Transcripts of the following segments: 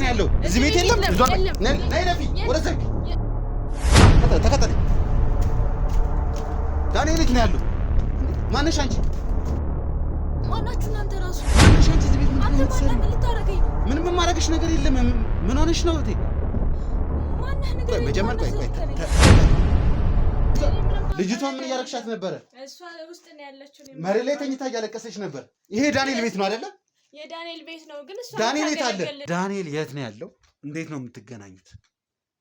ነው ያለው? እዚህ ቤት የለም። ነይ ለፊ ወደ ዘግ ተከተለ። ዳንኤል የት ነው ያለው? ማነሽ አንቺ? ማናችሁ እናንተ ራሱ? ማነሽ አንቺ? እዚህ ቤት አንተ ማን ልታረገኝ ነው? ምንም የማረግሽ ነገር የለም። ምን ሆነሽ ነው እቴ? ማነህ ነገር? መጀመር ቆይ ልጅቷ ምን እያረግሻት ነበረ? እሷ ውስጥ ነው ያለችው። መሬት ላይ ተኝታ እያለቀሰች ነበር። ይሄ ዳንኤል ቤት ነው አይደለ? የዳንኤል ቤት ነው። ግን እሷ ዳንኤል የት አለ? ዳንኤል የት ነው ያለው? እንዴት ነው የምትገናኙት?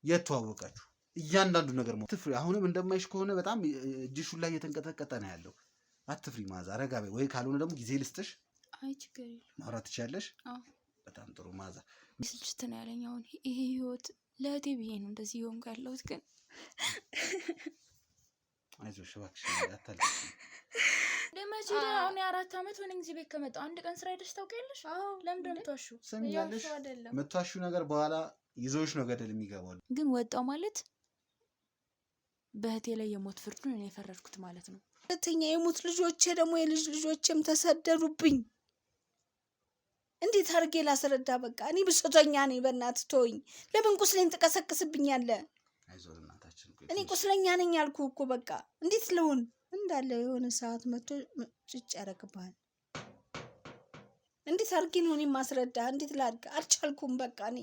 የት ተዋወቃችሁ? እያንዳንዱ ነገር ትፍሪ። አሁንም እንደማይሽ ከሆነ በጣም እጅሽ ላይ እየተንቀጠቀጠ ነው ያለው። አትፍሪ ማዛ፣ ረጋ በይ። ወይ ካልሆነ ደግሞ ጊዜ ልስጥሽ። አይ ችግር የለም ማውራት ትችያለሽ። አዎ በጣም ጥሩ ማዛ። ስልችት ነው ያለኝ አሁን ይሄ ህይወት። ለእህቴ ብዬ ነው እንደዚህ ይሆን ያለሁት። ግን አይዞሽ እባክሽ አታልቅሽ። ለመቼ አሁን 4 አመት ሆነኝ እዚህ ቤት ከመጣሁ አንድ ቀን ስራ ሄደሽ ታውቂያለሽ? አዎ። ለምን እንደምትዋሹ ሰምኛለሽ። የምትዋሹ ነገር በኋላ ይዘውሽ ነው ገደል የሚገባው። ግን ወጣው ማለት በእህቴ ላይ የሞት ፍርዱን እኔ የፈረድኩት ማለት ነው። ሁለተኛ የሞት ልጆቼ ደግሞ የልጅ ልጆቼም ተሰደዱብኝ። እንዴት አድርጌ ላስረዳ? በቃ እኔ ብሶተኛ ነኝ። በእናትህ ተወኝ። ለምን ቁስሌን ትቀሰቅስብኛለህ? አይዞህ እናታችን። እኔ ቁስለኛ ነኝ ያልኩህ እኮ። በቃ እንዴት ልሁን? እንዳለ የሆነ ሰዓት መጥቶ ጭጭ ያደርግብሃል። እንዴት አድርጌ ነው እኔ ማስረዳ? እንዴት ላድርግ? አልቻልኩም። በቃ እኔ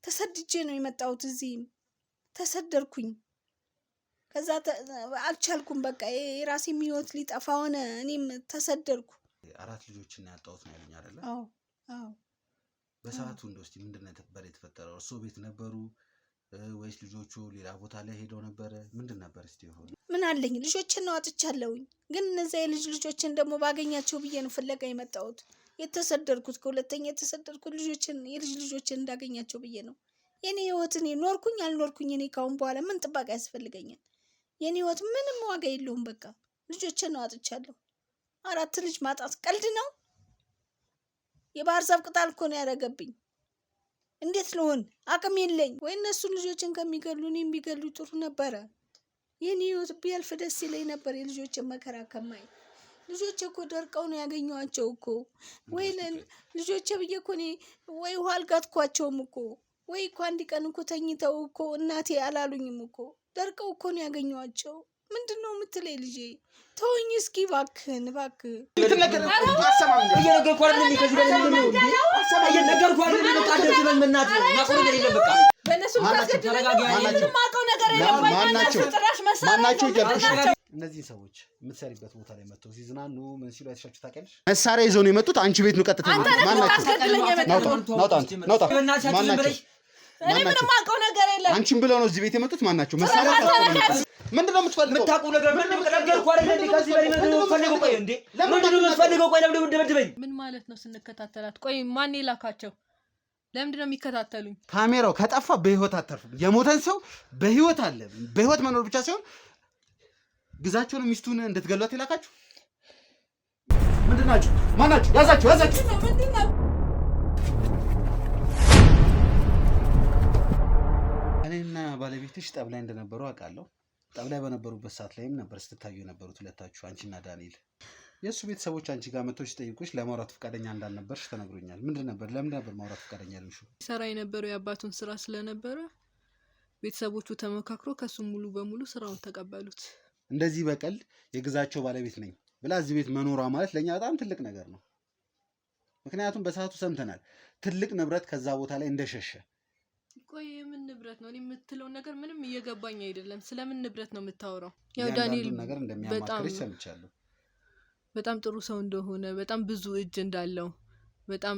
ተሰድጄ ነው የመጣሁት። እዚህም ተሰደርኩኝ። ከዛ አልቻልኩም። በቃ የራሴ ህይወት ሊጠፋ ሆነ። እኔም ተሰደርኩ። 4 ልጆችን ያጣሁት ነው ያለኝ አይደለ? አዎ አዎ። በሰዓቱ እንደው እስቲ ምንድን ነበር የተፈጠረው? እርሶ ቤት ነበሩ ወይስ ልጆቹ ሌላ ቦታ ላይ ሄደው ነበረ? ምንድን ነበር እስቲ ይሆን? ምን አለኝ? ልጆችን ነው አጥቻለሁኝ። ግን እነዚያ የልጅ ልጆችን ደግሞ ባገኛቸው ብዬ ነው ፍለጋ የመጣሁት። የተሰደድኩት ከሁለተኛ የተሰደድኩት የልጅ ልጆችን እንዳገኛቸው ብዬ ነው። የኔ ህይወት እኔ ኖርኩኝ አልኖርኩኝ እኔ ካሁን በኋላ ምን ጥበቃ ያስፈልገኛል? የኔ ህይወት ምንም ዋጋ የለውም። በቃ ልጆችን ነው አጥቻለሁ። 4 ልጅ ማጣት ቀልድ ነው? የባህር ዛፍ ቅጠል እኮ ነው ያደረገብኝ። እንዴት ልሆን? አቅም የለኝ ወይ? እነሱን ልጆችን ከሚገሉ እኔም ቢገሉ ጥሩ ነበረ። የኔ ህይወት ቢያልፍ ደስ ይለኝ ነበር። የልጆችን መከራ ከማይ ልጆቼ እኮ ደርቀው ነው ያገኘኋቸው እኮ። ወይ ልጆቼ ብዬ እኮ እኔ ወይ ውሃ አልጋትኳቸውም እኮ፣ ወይ እኮ አንድ ቀን እኮ ተኝተው እኮ እናቴ አላሉኝም እኮ። ደርቀው እኮ ነው ያገኘኋቸው። ምንድን ነው የምትለኝ ልጄ? ተወኝ እስኪ እባክህን፣ እባክህ እነዚህ ሰዎች የምትሰሪበት ቦታ ላይ መጥተው ሲዝናኑ ምን ሲሉ አይተሻችሁ ታውቂያለሽ? መሳሪያ ይዘው ነው የመጡት። አንቺ ቤት ነው ቀጥታ የመጡት። እኔ ምንም አውቀው ነገር የለም። አንቺን ብለው ነው እዚህ ቤት የመጡት። ማናቸው? መሳሪያ ምንድን ነው የምትፈልገው? የምታውቁ ነገር ምን ነገርኩህ አይደል? ከዚህ በላይ ምን ፈልገው? ቆይ እንዴ ለምንድን ነው የምትፈልገው? ቆይ ለምንድን ነው የምትደበድበኝ? ምን ማለት ነው ስንከታተላት? ቆይ ማን ይላካቸው? ለምንድን ነው የሚከታተሉኝ? ካሜራው ከጠፋ በህይወት አተርፉም። የሞተን ሰው በህይወት አለ። በህይወት መኖር ብቻ ሳይሆን ግዛቸውን ሚስቱን እንድትገሏት ይላካችሁ። ምንድን ናችሁ? ማናችሁ? ያዛችሁ ምንድን ነው? እኔና ባለቤትሽ ጠብ ላይ እንደነበሩ አውቃለሁ። ጠብ ላይ በነበሩበት ሰዓት ላይም ነበር ስትታዩ የነበሩት ሁለታችሁ፣ አንቺና ዳንኤል። የእሱ ቤተሰቦች አንቺ ጋር መጥተው ሲጠይቁሽ ለማውራት ፈቃደኛ እንዳልነበርሽ ተነግሮኛል። ምንድን ነበር? ለምን ነበር ማውራት ፈቃደኛ ያልሽው? ሰራ የነበረው የአባቱን ስራ ስለነበረ ቤተሰቦቹ ተመካክሮ ከሱ ሙሉ በሙሉ ስራውን ተቀበሉት። እንደዚህ በቀልድ የግዛቸው ባለቤት ነኝ ብላ እዚህ ቤት መኖሯ ማለት ለእኛ በጣም ትልቅ ነገር ነው። ምክንያቱም በሰዓቱ ሰምተናል ትልቅ ንብረት ከዛ ቦታ ላይ እንደሸሸ። ቆይ የምን ንብረት ነው? እኔ የምትለው ነገር ምንም እየገባኝ አይደለም። ስለምን ንብረት ነው የምታወራው? ያው ዳንኤል ነገር እንደሚያማክርሽ ሰምቻለሁ። በጣም ጥሩ ሰው እንደሆነ፣ በጣም ብዙ እጅ እንዳለው፣ በጣም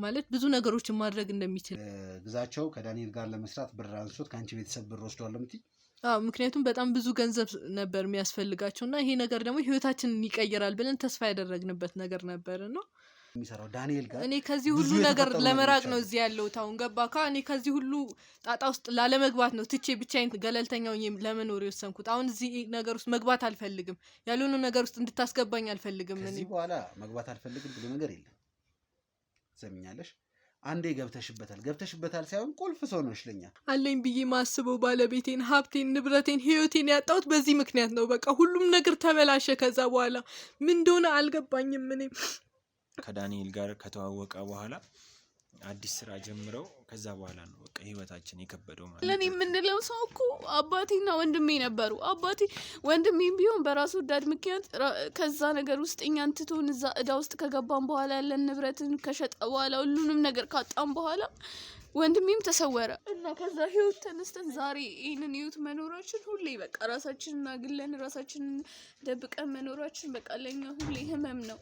ማለት ብዙ ነገሮችን ማድረግ እንደሚችል። ግዛቸው ከዳንኤል ጋር ለመስራት ብር አንስቶት ከአንቺ ቤተሰብ ብር ወስዷል የምትይ? አዎ፣ ምክንያቱም በጣም ብዙ ገንዘብ ነበር የሚያስፈልጋቸው እና ይሄ ነገር ደግሞ ህይወታችንን ይቀይራል ብለን ተስፋ ያደረግንበት ነገር ነበር ነው የሚሰራው ዳንኤል ጋር። እኔ ከዚህ ሁሉ ነገር ለመራቅ ነው እዚህ ያለሁት። አሁን ገባካ? እኔ ከዚህ ሁሉ ጣጣ ውስጥ ላለመግባት ነው ትቼ ብቻዬን ገለልተኛው ለመኖር የወሰንኩት። አሁን እዚህ ነገር ውስጥ መግባት አልፈልግም። ያልሆነ ነገር ውስጥ እንድታስገባኝ አልፈልግም። ከዚህ በኋላ መግባት አልፈልግም ብሎ ነገር የለም። ሰምኛለሽ? አንዴ ገብተሽበታል ሳይሆን ቁልፍ ሰው ነው ለኛ። አለኝ ብዬ ማስበው ባለቤቴን፣ ሀብቴን፣ ንብረቴን፣ ህይወቴን ያጣሁት በዚህ ምክንያት ነው። በቃ ሁሉም ነገር ተበላሸ። ከዛ በኋላ ምን እንደሆነ አልገባኝም። እኔ ከዳንኤል ጋር ከተዋወቀ በኋላ አዲስ ስራ ጀምረው ከዛ በኋላ ነው በቃ ህይወታችን የከበደው ማለት ለኔ የምንለው ሰው እኮ አባቴና ወንድሜ ነበሩ። ወንድሜም ቢሆን በራሱ ወዳድ ምክንያት ከዛ ነገር ውስጥ እኛን ትቶን እዛ እዳ ውስጥ ከገባን በኋላ ያለን ንብረትን ከሸጠ በኋላ ሁሉንም ነገር ካጣን በኋላ ወንድሜም ተሰወረ እና ከዛ ህይወት ተነስተን ዛሬ ይሄንን ህይወት መኖራችን ሁሌ በቃ ራሳችንን አግለን ራሳችንን ደብቀን መኖራችን በቃ ለኛ ሁሌ ህመም ነው።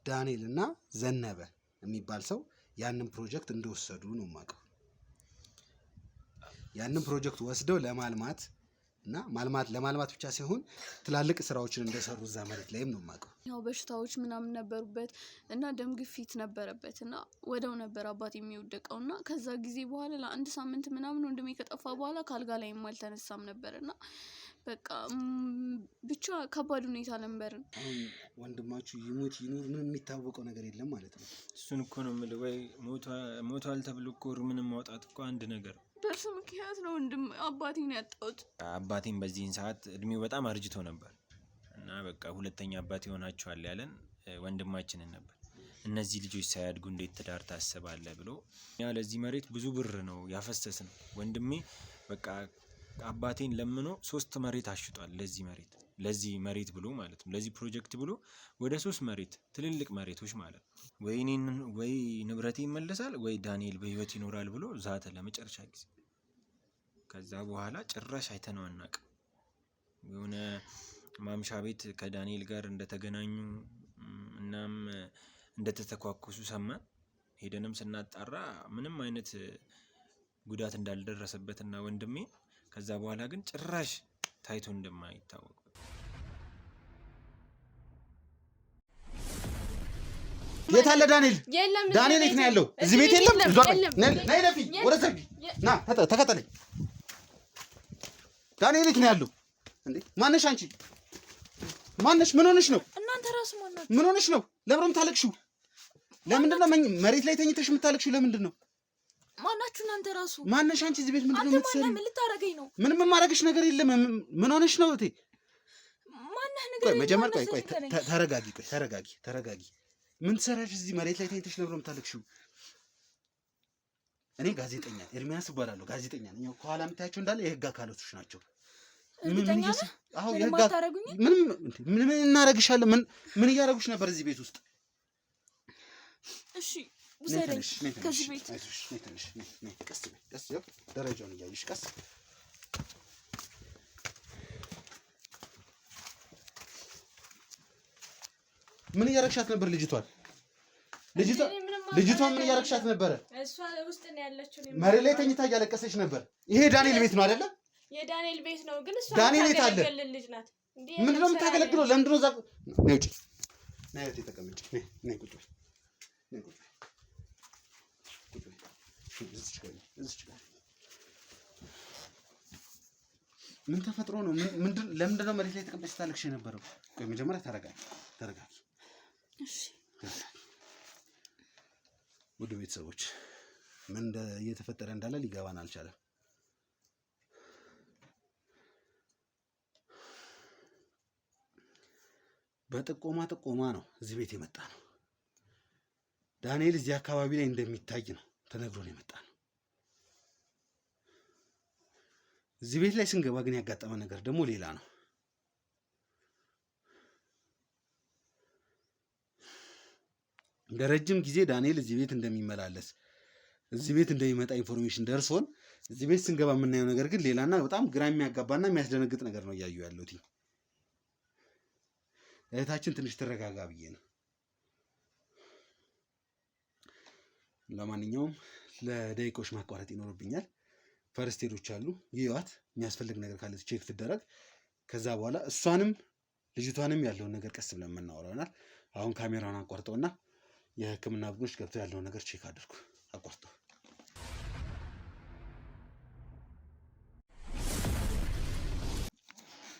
ዳንኤል እና ዘነበ የሚባል ሰው ያንን ፕሮጀክት እንደወሰዱ ነው የማውቀው። ያንን ፕሮጀክት ወስደው ለማልማት እና ለማልማት ብቻ ሳይሆን ትላልቅ ስራዎችን እንደሰሩ እዛ መሬት ላይም ነው የማውቀው። ያው በሽታዎች ምናምን ነበሩበት እና ደም ግፊት ነበረበት እና ወደው ነበር አባቴ የሚወደቀው እና ከዛ ጊዜ በኋላ ለአንድ ሳምንት ምናምን ወንድሜ ከጠፋ በኋላ ካልጋ ላይም አልተነሳም ነበር እና በቃ ብቻ ከባድ ሁኔታ ነበርን። አሁን ወንድማችሁ ይሞት ይኑር ምንም የሚታወቀው ነገር የለም ማለት ነው። እሱን እኮ ነው የምልህ። ወይ ሞቷል ተብሎ እኮ ምንም ማውጣት እኮ አንድ ነገር በሱ ምክንያት ነው ወንድም አባቴን ያጣሁት። አባቴን በዚህን ሰዓት እድሜው በጣም አርጅቶ ነበር እና በቃ ሁለተኛ አባቴ ሆናችኋል ያለን ወንድማችንን ነበር። እነዚህ ልጆች ሳያድጉ እንዴት ትዳር ታስባለህ ብሎ ያ ለዚህ መሬት ብዙ ብር ነው ያፈሰስን። ወንድሜ በቃ አባቴን ለምኖ 3 መሬት አሽጧል። ለዚህ መሬት ብሎ ማለት ነው፣ ለዚህ ፕሮጀክት ብሎ ወደ 3 መሬት ትልልቅ መሬቶች ማለት ነው። ወይ ንብረቴ ይመለሳል ወይ ዳንኤል በህይወት ይኖራል ብሎ ዛተ ለመጨረሻ ጊዜ። ከዛ በኋላ ጭራሽ አይተነው አናውቅም። የሆነ ማምሻ ቤት ከዳንኤል ጋር እንደተገናኙ እናም እንደተተኳኩሱ ሰማን። ሄደንም ስናጣራ ምንም አይነት ጉዳት እንዳልደረሰበትና ወንድሜ ከዛ በኋላ ግን ጭራሽ ታይቶ እንደማይታወቅ። የት አለ ዳንኤል? ዳንኤል የት ነው ያለው? እዚህ ቤት የለም። ነይ ለፊ ወረሰ ና ተከተለኝ። ዳንኤል የት ነው ያለው? እንዴ ማነሽ አንቺ? ማነሽ? ምን ሆነሽ ነው? እናንተ ራስ ማናችሁ? ምን ሆነሽ ነው? ለምን ነው የምታለቅሽው? ለምንድን ነው መሬት ላይ ተኝተሽ የምታለቅሽው? ለምንድን ነው? ማናችሁ እናንተ ራሱ? ማነሽ አንቺ? እዚህ ቤት ምንድን ነው የምትሰሪው? ምን ልታረገኝ ነው? ምንም የማረግሽ ነገር የለም። ምን ሆነሽ ነው እቴ? ማነህ ነገር? መጀመሪያ ቆይ ተረጋጊ። ምን ትሰራሽ እዚህ መሬት ላይ ተኝተሽ? ለምን ነው የምታለቅሽው? እኔ ጋዜጠኛ ኤርሚያስ እባላለሁ። ጋዜጠኛ ነኝ። ከኋላ የምታያቸው እንዳለ የህግ አካላቶች ናቸው። ምን እናረግሻለን? ምን እያረጉሽ ነበር እዚህ ቤት ውስጥ? እሺ ውሰደኝ ከዚህ ቤት። ቀስ ደረጃውን እያየሽ ቀስ። ምን እያረግሻት ነበር ልጅቷን ምን እያረግሻት ነበረ? እሷ ውስጥ ነው ያለችው። መሬት ላይ ተኝታ እያለቀሰች ነበር። ይሄ ዳንኤል ቤት ነው አይደለ? የዳንኤል ቤት ነው። ግን እሷ ዳንኤል የት አለ? ልጅ ናት። ምንድን ነው የምታገለግለው? ለምንድን ነው እዛ? ነይ ውጪ። ነይ እህቴ ተቀመጪ። ነይ ቁጭ በይ። እዚች ጋር ምን ተፈጥሮ ነው? ለምንድን ነው መሬት ላይ ተቀምጠሽ ታለቅሽ የነበረው? ቆይ መጀመሪያ ተረጋጊ። እሺ ውድ ቤተሰቦች ምን እየተፈጠረ እንዳለ ሊገባን አልቻለም። በጥቆማ ነው እዚህ ቤት የመጣ ነው። ዳንኤል እዚህ አካባቢ ላይ እንደሚታይ ነው ተነግሮን የመጣ ነው። እዚህ ቤት ላይ ስንገባ ግን ያጋጠመ ነገር ደግሞ ሌላ ነው። ለረጅም ጊዜ ዳንኤል እዚህ ቤት እንደሚመላለስ እዚህ ቤት እንደሚመጣ ኢንፎርሜሽን ደርሶን እዚህ ቤት ስንገባ የምናየው ነገር ግን ሌላና በጣም ግራ የሚያጋባና የሚያስደነግጥ ነገር ነው እያዩ ያለሁት። እህታችን ትንሽ ትረጋጋ ብዬ ነው። ለማንኛውም ለደቂቆች ማቋረጥ ይኖርብኛል። ፈርስት ኤዶች አሉ ይዋት የሚያስፈልግ ነገር ካለ ቼክ ትደረግ። ከዛ በኋላ እሷንም ልጅቷንም ያለውን ነገር ቀስ ብለን የምናወራው ይሆናል። አሁን ካሜራውን አቋርጠውና የሕክምና ቡድኖች ገብተው ያለውን ነገር ቼክ አድርጉ። አቋርጠው።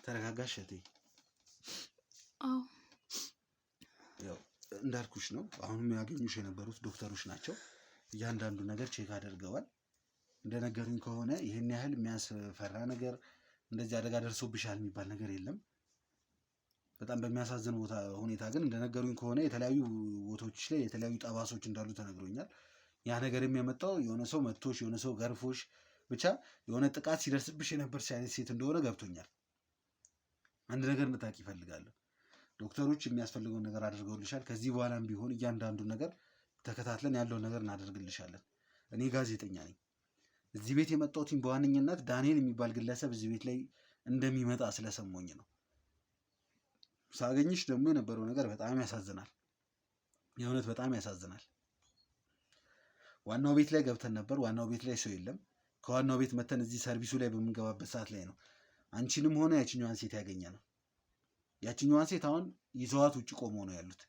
ተረጋጋሽ እህቴ? አዎ ያው እንዳልኩሽ ነው። አሁንም ያገኙሽ የነበሩት ዶክተሮች ናቸው። እያንዳንዱ ነገር ቼክ አድርገዋል። እንደነገሩኝ ከሆነ ይህን ያህል የሚያስፈራ ነገር እንደዚህ አደጋ ደርሶብሻል የሚባል ነገር የለም። በጣም በሚያሳዝን ሁኔታ ግን እንደነገሩኝ ከሆነ የተለያዩ ቦታዎች ላይ የተለያዩ ጠባሶች እንዳሉ ተነግሮኛል። ያ ነገር የሚያመጣው የሆነ ሰው መቶሽ የሆነ ሰው ገርፎሽ ብቻ የሆነ ጥቃት ሲደርስብሽ የነበርሽ አይነት ሴት እንደሆነ ገብቶኛል። አንድ ነገር እንድታውቂ ይፈልጋለሁ። ዶክተሮች የሚያስፈልገውን ነገር አድርገውልሻል። ከዚህ በኋላም ቢሆን እያንዳንዱ ነገር ተከታትለን ያለውን ነገር እናደርግልሻለን። እኔ ጋዜጠኛ ነኝ። እዚህ ቤት የመጣሁትኝ በዋነኝነት ዳንኤል የሚባል ግለሰብ እዚህ ቤት ላይ እንደሚመጣ ስለሰሞኝ ነው። ሳገኝሽ ደግሞ የነበረው ነገር በጣም ያሳዝናል። የእውነት በጣም ያሳዝናል። ዋናው ቤት ላይ ገብተን ነበር። ዋናው ቤት ላይ ሰው የለም። ከዋናው ቤት መተን እዚህ ሰርቪሱ ላይ በምንገባበት ሰዓት ላይ ነው አንቺንም ሆነ ያችኛዋን ሴት ያገኘ ነው። ያችኛዋን ሴት አሁን ይዘዋት ውጭ ቆመው ነው ያሉት።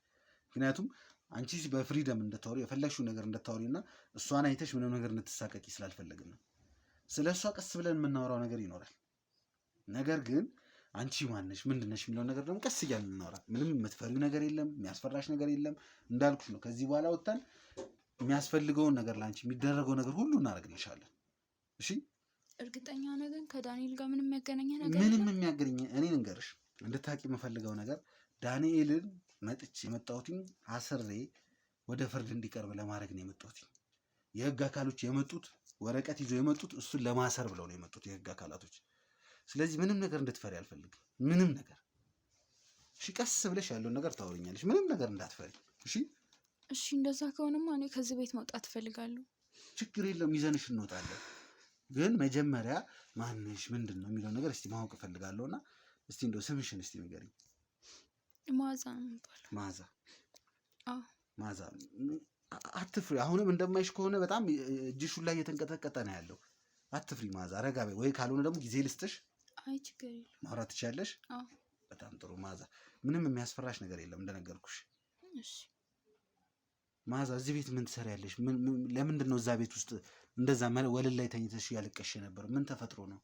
ምክንያቱም አንቺ በፍሪደም እንድታወሪ የፈለግሽው ነገር እንድታወሪ እና እሷን አይተሽ ምንም ነገር እንድትሳቀቂ ስላልፈለግን ነው። ስለ እሷ ቀስ ብለን የምናወራው ነገር ይኖራል። ነገር ግን አንቺ ማነሽ ምንድነሽ የሚለውን ነገር ደግሞ ቀስ እያልን እናወራ። ምንም የምትፈሪው ነገር የለም፣ የሚያስፈራሽ ነገር የለም። እንዳልኩሽ ነው። ከዚህ በኋላ ወጥተን የሚያስፈልገውን ነገር ለአንቺ የሚደረገው ነገር ሁሉ እናደርግልሻለን። እሺ? እርግጠኛ ነህ ግን ከዳንኤል ጋር ምንም የሚያገናኝ ነገር ምንም የሚያገናኝ እኔ ልንገርሽ እንድታቂ የምፈልገው ነገር ዳንኤልን የመጣሁትኝ አስሬ ወደ ፍርድ እንዲቀርብ ለማድረግ ነው የመጣሁትኝ። የህግ አካሎች የመጡት ወረቀት ይዘው የመጡት እሱን ለማሰር ብለው ነው የመጡት የህግ አካላቶች። ስለዚህ ምንም ነገር እንድትፈሪ አልፈልግም። ምንም ነገር እሺ? ቀስ ብለሽ ያለውን ነገር ታወሪኛለሽ። ምንም ነገር እንዳትፈሪ እሺ? እሺ፣ እንደዛ ከሆነማ እኔ ከዚህ ቤት መውጣት እፈልጋለሁ። ችግር የለም፣ ይዘንሽ እንወጣለን። ግን መጀመሪያ ማንሽ ምንድን ነው የሚለው ነገር እስቲ ማወቅ እፈልጋለሁ። እና እስቲ እንደው ስምሽን እስቲ ንገሪኝ። መዓዛ ነው የሚባለው። መዓዛ? አዎ መዓዛ፣ አትፍሪ። አሁንም እንደማይሽ ከሆነ በጣም እጅሽ ላይ እየተንቀጠቀጠ ነው ያለው። አትፍሪ መዓዛ፣ ረጋ በይ። ወይ ካልሆነ ደግሞ ጊዜ ልስጥሽ። አይ ችግር የለም፣ ማውራት ትችያለሽ። አዎ በጣም ጥሩ መዓዛ፣ ምንም የሚያስፈራሽ ነገር የለም እንደነገርኩሽ። እሺ መዓዛ፣ እዚህ ቤት ምን ትሰሪያለሽ? ለምንድን ነው እዛ ቤት ውስጥ እንደዛ ወለል ላይ ተኝተሽ ያለቀሽ የነበረው? ምን ተፈጥሮ ነው?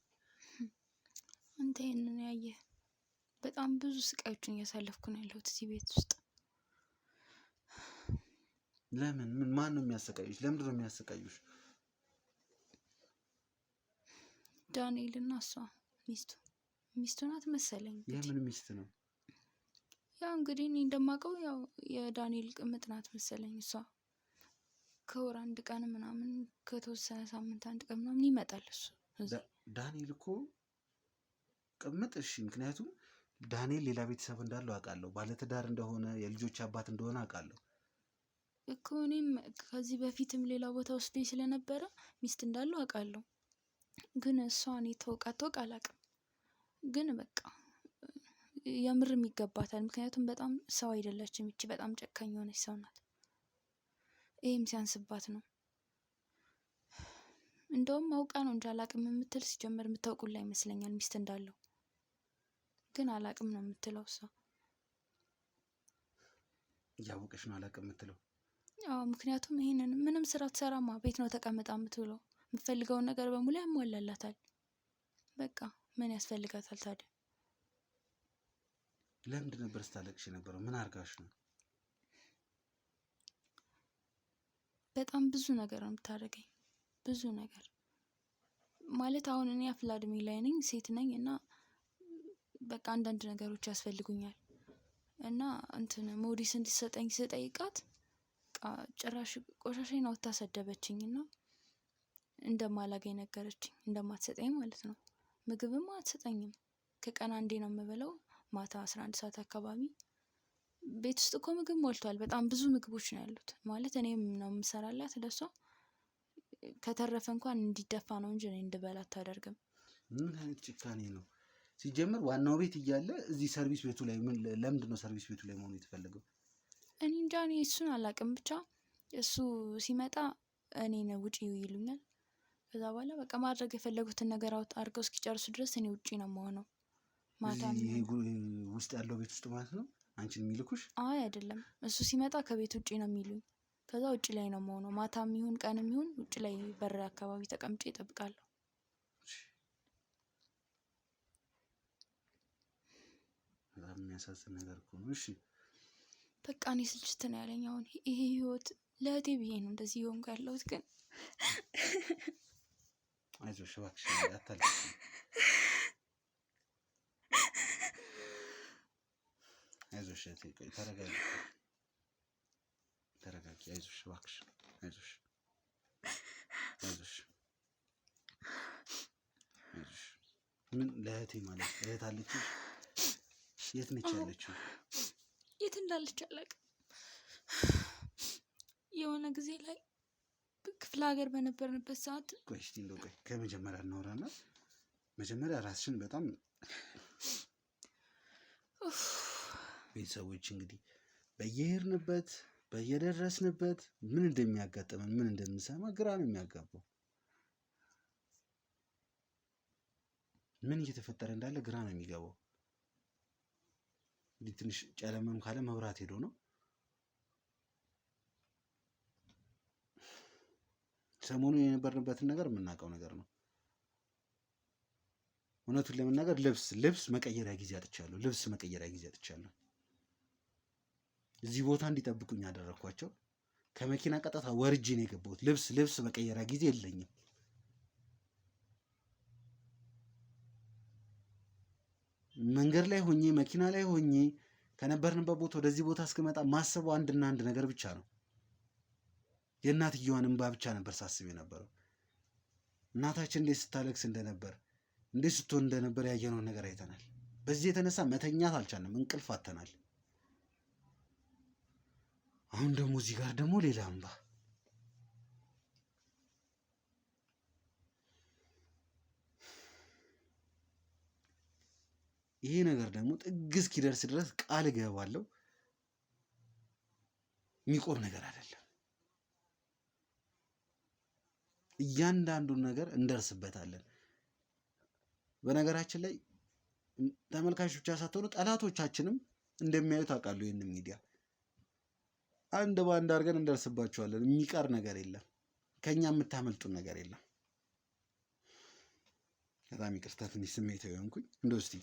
አንተ ይሄንን ያየህ በጣም ብዙ ስቃዮችን እያሳለፍኩ ነው ያለሁት እዚህ ቤት ውስጥ። ለምን? ማን ነው የሚያሰቃዩሽ? ለምንድን ነው የሚያሰቃዩሽ? ዳንኤል እና እሷ ሚስቱ ናት መሰለኝ። የምን ሚስት ነው? ያው እንግዲህ እኔ እንደማውቀው ያው የዳንኤል ቅምጥ ናት መሰለኝ። እሷ ከወር አንድ ቀን ምናምን ከተወሰነ ሳምንት አንድ ቀን ምናምን ይመጣል እሱ እዚህ። ዳንኤል እኮ ቅምጥ? እሺ፣ ምክንያቱም ዳንኤል ሌላ ቤተሰብ እንዳለው አውቃለሁ። ባለትዳር እንደሆነ የልጆች አባት እንደሆነ አውቃለሁ እኮ። እኔም ከዚህ በፊትም ሌላ ቦታ ወስዶኝ ስለነበረ ሚስት እንዳለው አውቃለሁ። ግን እሷ እኔ ተወቃ አላውቅም። ግን በቃ የምርም ይገባታል። ምክንያቱም በጣም ሰው አይደለችም ይቺ፣ በጣም ጨካኝ የሆነች ሰው ናት። ይህም ሲያንስባት ነው። እንደውም አውቃ ነው እንጂ አላቅም የምትል። ሲጀመር የምታውቁላ ይመስለኛል ሚስት እንዳለው፣ ግን አላቅም ነው የምትለው እሷ። እያወቀሽ ነው አላቅም የምትለው? አዎ፣ ምክንያቱም ይሄንን ምንም ስራ ትሰራማ፣ ቤት ነው ተቀምጣ የምትውለው። የምትፈልገውን ነገር በሙሉ ያሟላላታል። በቃ ምን ያስፈልጋታል ታዲያ? ለምንድን ነበር ስታለቅሽ የነበረው? ምን አርጋሽ ነው? በጣም ብዙ ነገር ነው የምታደርገኝ። ብዙ ነገር ማለት አሁን እኔ አፍላ እድሜ ላይ ነኝ፣ ሴት ነኝ እና በቃ አንዳንድ ነገሮች ያስፈልጉኛል እና እንትን ሞዲስ እንዲሰጠኝ ስጠይቃት ጭራሽ ቆሻሻዬን አውጥታ ሰደበችኝ እና እንደማላገኝ ነገረችኝ። እንደማትሰጠኝ ማለት ነው። ምግብም አትሰጠኝም። ከቀን አንዴ ነው የምበለው፣ ማታ 11 ሰዓት አካባቢ። ቤት ውስጥ እኮ ምግብ ሞልቷል። በጣም ብዙ ምግቦች ነው ያሉት። ማለት እኔም ነው የምሰራላት ለሷ። ከተረፈ እንኳን እንዲደፋ ነው እንጂ እኔ እንድበላ አታደርግም። ምን አይነት ጭካኔ ነው? ሲጀምር ዋናው ቤት እያለ እዚህ ሰርቪስ ቤቱ ላይ ለምንድን ነው ሰርቪስ ቤቱ ላይ መሆኑ የተፈለገው? እኔ እንጃ፣ እኔ እሱን አላውቅም። ብቻ እሱ ሲመጣ እኔን ውጪ ይሉኛል። ከዛ በኋላ በቃ ማድረግ የፈለጉትን ነገር አድርገው እስኪጨርሱ ድረስ እኔ ውጪ ነው የምሆነው። ማታ ውስጥ ያለው ቤት ውስጥ ማለት ነው አንቺን የሚልኩሽ? አይ አይደለም፣ እሱ ሲመጣ ከቤት ውጪ ነው የሚሉኝ። ከዛ ውጪ ላይ ነው የምሆነው። ማታም ይሁን ቀንም ይሁን ውጪ ላይ በር አካባቢ ተቀምጬ እጠብቃለሁ። በጣም የሚያሳዝን ነገር እኮ ነው። እሺ በቃ እኔ ስልችት ነው ያለኝ አሁን ይሄ ህይወት። ለእህቴ ብዬ ነው እንደዚህ የሆንኩ ያለሁት። ግን አይዞሽ እባክሽ አታልቅሽ። አይዞሽ እህቴ፣ ቆይ ተረጋጊ፣ አይዞሽ እባክሽ፣ አይዞሽ። ምን ለእህቴ ማለት እህት አለችሽ? የት ነች ያለችው? የት እንዳለች አላውቅም። የሆነ ጊዜ ላይ ክፍለ ሀገር በነበርንበት ሰዓት ቆይ እስቲ እንደው ቆይ ከመጀመሪያ እናወራና መጀመሪያ ራስሽን በጣም ቤተሰቦች እንግዲህ በየሄድንበት በየደረስንበት ምን እንደሚያጋጥመን ምን እንደምንሰማ ግራ ነው የሚያጋባው። ምን እየተፈጠረ እንዳለ ግራ ነው የሚገባው። እንግዲህ ትንሽ ጨለመም ካለ መብራት ሄዶ ነው። ሰሞኑን የነበርንበትን ነገር የምናውቀው ነገር ነው። እውነቱን ለመናገር ልብስ መቀየሪያ ጊዜ አጥቻለሁ። ልብስ መቀየሪያ ጊዜ አጥቻለሁ። እዚህ ቦታ እንዲጠብቁኝ ያደረኳቸው ከመኪና ቀጥታ ወርጄ ነው የገባሁት። ልብስ መቀየሪያ ጊዜ የለኝም። መንገድ ላይ ሆኜ መኪና ላይ ሆኜ ከነበርንበት ቦታ ወደዚህ ቦታ እስክመጣ ማሰቡ አንድና አንድ ነገር ብቻ ነው። የእናትየዋን እንባ ብቻ ነበር ሳስብ የነበረው። እናታችን እንዴት ስታለቅስ እንደነበር እንዴት ስትሆን እንደነበር ያየነውን ነገር አይተናል። በዚህ የተነሳ መተኛት አልቻልንም፣ እንቅልፍ አጥተናል። አሁን ደግሞ እዚህ ጋር ደግሞ ሌላ እንባ። ይሄ ነገር ደግሞ ጥግ እስኪደርስ ድረስ ቃል እገባለሁ የሚቆም ነገር አይደለም። እያንዳንዱን ነገር እንደርስበታለን። በነገራችን ላይ ተመልካቾች ብቻ ሳትሆኑ ጠላቶቻችንም እንደሚያዩት አውቃለሁ። ይህንን ሚዲያ አንድ በአንድ አድርገን እንደርስባቸዋለን። የሚቀር ነገር የለም። ከኛ የምታመልጡን ነገር የለም። በጣም ይቅርታ ትንሽ ስሜታዊ ሆንኩኝ። እንደው እስቲ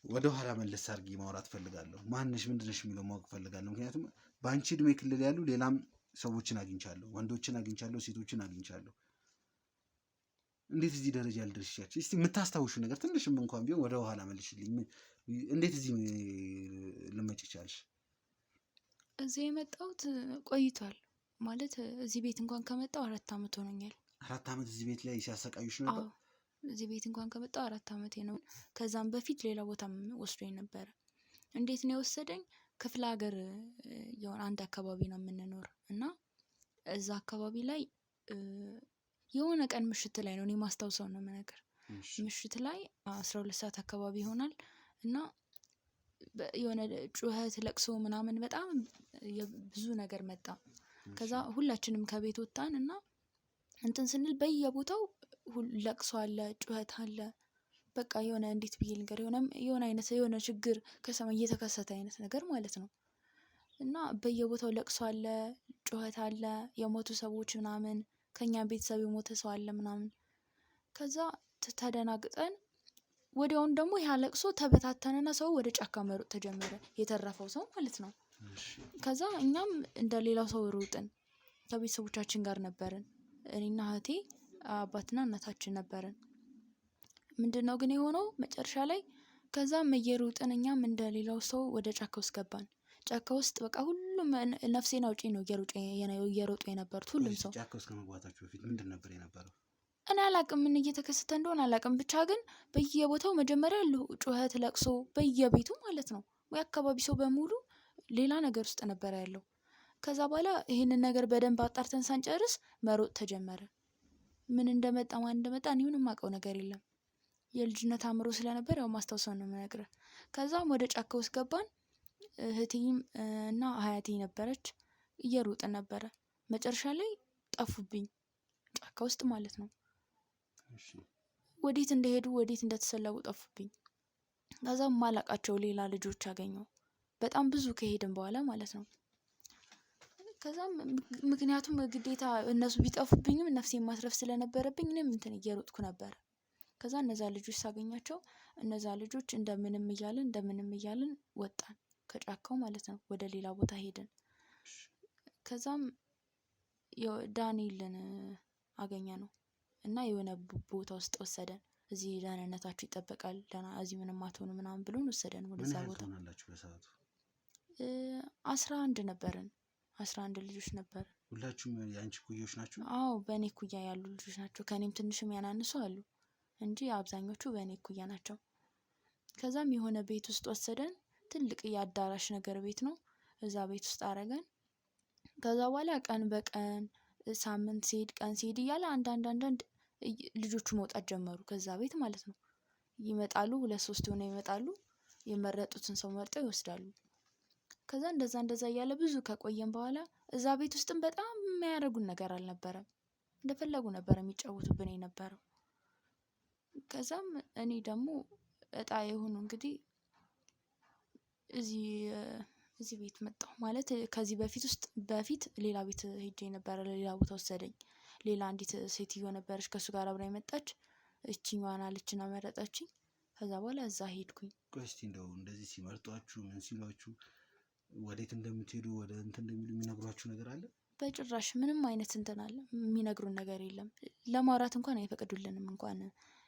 ወደ ኋላ መለስ አድርጌ ማውራት ፈልጋለሁ። ማንሽ ምንድነሽ የሚለው ማወቅ ፈልጋለሁ። ምክንያቱም በአንቺ እድሜ ክልል ያሉ ሌላም ሰዎችን አግኝቻለሁ፣ ወንዶችን አግኝቻለሁ፣ ሴቶችን አግኝቻለሁ። እንዴት እዚህ ደረጃ ልደርሻች? እስቲ የምታስታውሹ ነገር ትንሽም እንኳን ቢሆን ወደ ኋላ መልሽልኝ። እንዴት እዚህ ልመጭ ቻልሽ? እዚህ የመጣሁት ቆይቷል። ማለት እዚህ ቤት እንኳን ከመጣሁ 4 ዓመት ሆኖኛል። 4 ዓመት እዚህ ቤት ላይ ሲያሰቃዩሽ ነበር? እዚህ ቤት እንኳን ከመጣሁ 4 ዓመቴ ነው። ከዛም በፊት ሌላ ቦታም ወስዶኝ ነበረ። እንዴት ነው የወሰደኝ? ክፍለ ሀገር የሆነ አንድ አካባቢ ነው የምንኖር እና እዛ አካባቢ ላይ የሆነ ቀን ምሽት ላይ ነው፣ እኔ ማስታውሰው ነው የምነግር። ምሽት ላይ 12 ሰዓት አካባቢ ይሆናል እና የሆነ ጩኸት፣ ለቅሶ ምናምን በጣም ብዙ ነገር መጣ። ከዛ ሁላችንም ከቤት ወጣን እና እንትን ስንል በየቦታው ለቅሶ አለ፣ ጩኸት አለ። በቃ የሆነ እንዴት ብዬ ልንገር፣ የሆነ ችግር ከሰማይ እየተከሰተ አይነት ነገር ማለት ነው። እና በየቦታው ለቅሶ አለ፣ ጩኸት አለ፣ የሞቱ ሰዎች ምናምን፣ ከኛ ቤተሰብ የሞተ ሰው አለ ምናምን። ከዛ ተደናግጠን ወዲያውን ደግሞ ያ ለቅሶ ተበታተነና ሰው ወደ ጫካ መሮጥ ተጀመረ፣ የተረፈው ሰው ማለት ነው። ከዛ እኛም እንደ ሌላው ሰው ሮጥን። ከቤተሰቦቻችን ጋር ነበርን፣ እኔና እህቴ፣ አባትና እናታችን ነበርን። ምንድነው ግን የሆነው መጨረሻ ላይ? ከዛም እየሮጥን እኛም እንደ ሌላው ሰው ወደ ጫካ ውስጥ ገባን። ጫካ ውስጥ በቃ ሁሉም ነፍሴን አውጪ ነው እየሮጡ የነበሩት ሁሉም ሰው። ጫካ ውስጥ ከመግባታችሁ በፊት ምንድን ነበር የነበረው? እኔ አላቅም፣ ምን እየተከሰተ እንደሆነ አላቅም። ብቻ ግን በየቦታው መጀመሪያ ጩኸት፣ ለቅሶ በየቤቱ ማለት ነው። የአካባቢ ሰው በሙሉ ሌላ ነገር ውስጥ ነበር ያለው። ከዛ በኋላ ይህንን ነገር በደንብ አጣርተን ሳንጨርስ መሮጥ ተጀመረ። ምን እንደመጣ ማን እንደመጣ እኔ ምንም የማውቀው ነገር የለም። የልጅነት አእምሮ ስለነበር ያው ማስታወሰው ነው የምነግርህ። ከዛም ወደ ጫካ ውስጥ ገባን። እህቴም እና አያቴ ነበረች። እየሮጥን ነበረ። መጨረሻ ላይ ጠፉብኝ፣ ጫካ ውስጥ ማለት ነው። ወዴት እንደሄዱ ወዴት እንደተሰለቡ ጠፉብኝ። ከዛም ማላቃቸው ሌላ ልጆች አገኘው፣ በጣም ብዙ ከሄድን በኋላ ማለት ነው። ከዛም ምክንያቱም ግዴታ እነሱ ቢጠፉብኝም ነፍሴን ማስረፍ ስለነበረብኝ እኔም እንትን እየሮጥኩ ነበረ። ከዛ እነዛ ልጆች ሳገኛቸው እነዛ ልጆች እንደምንም እያልን ወጣን ከጫካው ማለት ነው፣ ወደ ሌላ ቦታ ሄድን። ከዛም ዳንኤልን አገኘ ነው እና የሆነ ቦታ ውስጥ ወሰደን። እዚህ ደህንነታችሁ ይጠበቃል፣ እዚህ ምንም አትሆኑ ምናምን ብሎን ወሰደን ወደዛ ቦታ። 11 ነበርን፣ 11 ልጆች ነበርን። ሁላችሁም የአንቺ ኩዮች ናቸው? አዎ፣ በእኔ ኩያ ያሉ ልጆች ናቸው። ከኔም ትንሽም ያናንሱ አሉ እንጂ አብዛኞቹ በእኔ እኩያ ናቸው። ከዛም የሆነ ቤት ውስጥ ወሰደን። ትልቅ የአዳራሽ ነገር ቤት ነው። እዛ ቤት ውስጥ አረገን። ከዛ በኋላ ቀን በቀን ሳምንት ሲሄድ ቀን ሲሄድ እያለ አንዳንድ ልጆቹ መውጣት ጀመሩ ከዛ ቤት ማለት ነው። ይመጣሉ 2-3 ሆነው ይመጣሉ። የመረጡትን ሰው መርጠው ይወስዳሉ። ከዛ እንደዛ እያለ ብዙ ከቆየን በኋላ እዛ ቤት ውስጥም በጣም የሚያደርጉን ነገር አልነበረም። እንደፈለጉ ነበር የሚጫወቱብን የነበረው። ከዛም እኔ ደግሞ እጣ የሆኑ እንግዲህ እዚህ ቤት መጣሁ ማለት ከዚህ በፊት ሌላ ቤት ሄጄ ነበረ። ሌላ ቦታ ወሰደኝ። ሌላ አንዲት ሴትዮ ነበረች ከሱ ጋር አብራ የመጣች። እቺኛዋን አለችና መረጠችኝ። ከዛ በኋላ እዛ ሄድኩኝ። ቆይ እስቲ እንደው እንደዚህ ሲመርጧችሁ ምን ሲሏችሁ ወዴት እንደምትሄዱ ወደ እንትን እንደሚሉ የሚነግሯችሁ ነገር አለ? በጭራሽ ምንም አይነት እንትን አለ የሚነግሩን ነገር የለም። ለማውራት እንኳን አይፈቅዱልንም እንኳን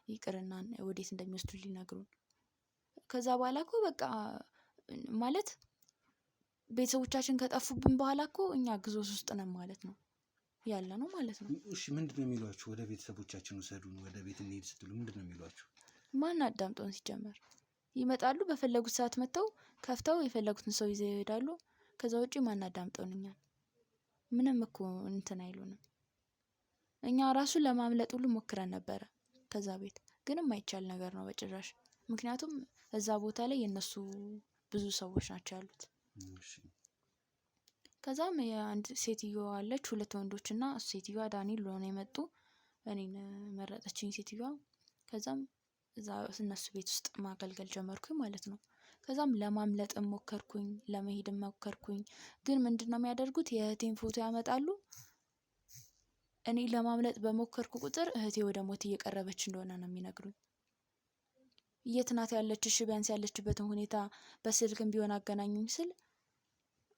ይቅርና ወዴት እንደሚወስዱ ሊነግሩን። ከዛ በኋላ እኮ በቃ ማለት ቤተሰቦቻችን ከጠፉብን በኋላ እኮ እኛ ግዞት ውስጥ ነን ማለት ነው ያለ ነው ማለት ነው። እሺ ምንድን ነው የሚሏችሁ? ወደ ቤተሰቦቻችን ውሰዱን ወደ ቤት እንሄድ ስትሉ ምንድን ነው የሚሏችሁ? ማን አዳምጦን ሲጀመር ይመጣሉ። በፈለጉት ሰዓት መጥተው ከፍተው የፈለጉትን ሰው ይዘው ይሄዳሉ። ከዛ ውጪ ማን አዳምጦን እኛን ምንም እኮ እንትን አይሉንም። እኛ ራሱ ለማምለጥ ሁሉ ሞክረን ነበረ ከዛ ቤት፣ ግን የማይቻል ነገር ነው በጭራሽ። ምክንያቱም እዛ ቦታ ላይ የነሱ ብዙ ሰዎች ናቸው ያሉት። ከዛም የአንድ ሴትዮ አለች 2 ወንዶችና ሴትዮዋ ዳንኤል ብለው የመጡ። እኔን መረጠችኝ ሴትዮዋ። ከዛም እዛ እነሱ ቤት ውስጥ ማገልገል ጀመርኩኝ ማለት ነው። ከዛም ለማምለጥ ሞከርኩኝ፣ ለመሄድ ሞከርኩኝ። ግን ምንድነው የሚያደርጉት? የእህቴን ፎቶ ያመጣሉ። እኔ ለማምለጥ በሞከርኩ ቁጥር እህቴ ወደ ሞት እየቀረበች እንደሆነ ነው የሚነግሩኝ። የት ናት ያለችሽ? ቢያንስ ያለችበትን ሁኔታ በስልክም ቢሆን አገናኙኝ ስል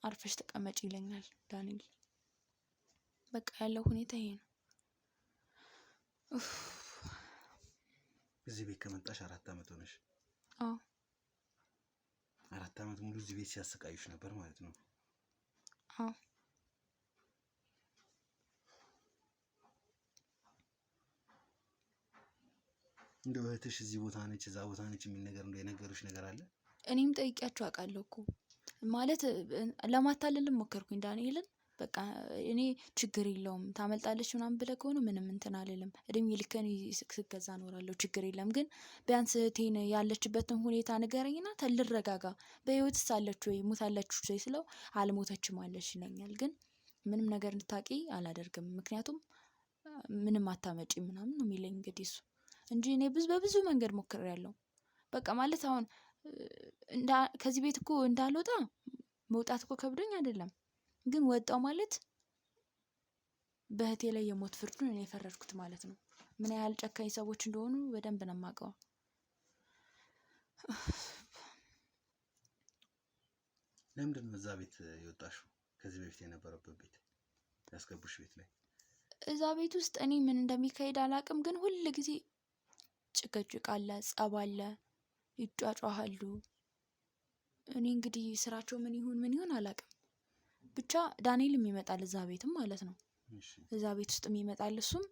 አርፈሽ ተቀመጭ ይለኛል ዳንኤል። በቃ ያለው ሁኔታ ይሄ ነው። እዚህ ቤት ከመጣሽ 4 ዓመት ሆነሽ? አዎ 4 ዓመት ሙሉ እዚህ ቤት ሲያሰቃዩሽ ነበር ማለት ነው? አዎ እንደው እህትሽ እዚህ ቦታ ነች እዛ ቦታ ነች የሚል ነገር እንደው የነገሩሽ ነገር አለ? እኔም ጠይቂያቸው አውቃለሁ እኮ ማለት ለማታለልም ሞከርኩኝ ዳንኤልን። በቃ እኔ ችግር የለውም ታመልጣለች ምናምን ብለህ ከሆነ ምንም እንትን አልልም፣ እድሜ ልኬን ስገዛ እኖራለሁ፣ ችግር የለም። ግን ቢያንስ እህቴን ያለችበትን ሁኔታ ንገረኝና ልረጋጋ። በህይወትስ አለች ወይ ሞታለች ወይ ስለው አልሞተችም አለች ይለኛል። ግን ምንም ነገር እንድታቂ አላደርግም፣ ምክንያቱም ምንም አታመጪ ምናምን ነው የሚለኝ እንግዲህ እሱ እንጂ እኔ በብዙ መንገድ ሞክሬያለሁ። በቃ ማለት አሁን ከዚህ ቤት እኮ እንዳልወጣ መውጣት እኮ ከብዶኝ አይደለም፣ ግን ወጣው ማለት በእህቴ ላይ የሞት ፍርዱን እኔ የፈረድኩት ማለት ነው። ምን ያህል ጨካኝ ሰዎች እንደሆኑ በደንብ ነው የማውቀው። ለምንድን ነው እዛ ቤት የወጣሽው? ከዚህ በፊት የነበረበት ቤት ያስገቡሽ ቤት ላይ? እዛ ቤት ውስጥ እኔ ምን እንደሚካሄድ አላውቅም፣ ግን ሁል ጊዜ ጭቅጭቅ አለ፣ ጸብ አለ፣ ይጫጫሃሉ። እኔ እንግዲህ ስራቸው ምን ይሁን አላውቅም። ብቻ ዳንኤልም ይመጣል እዛ ቤትም ማለት ነው። እዛ ቤት ውስጥም ይመጣል። እሱም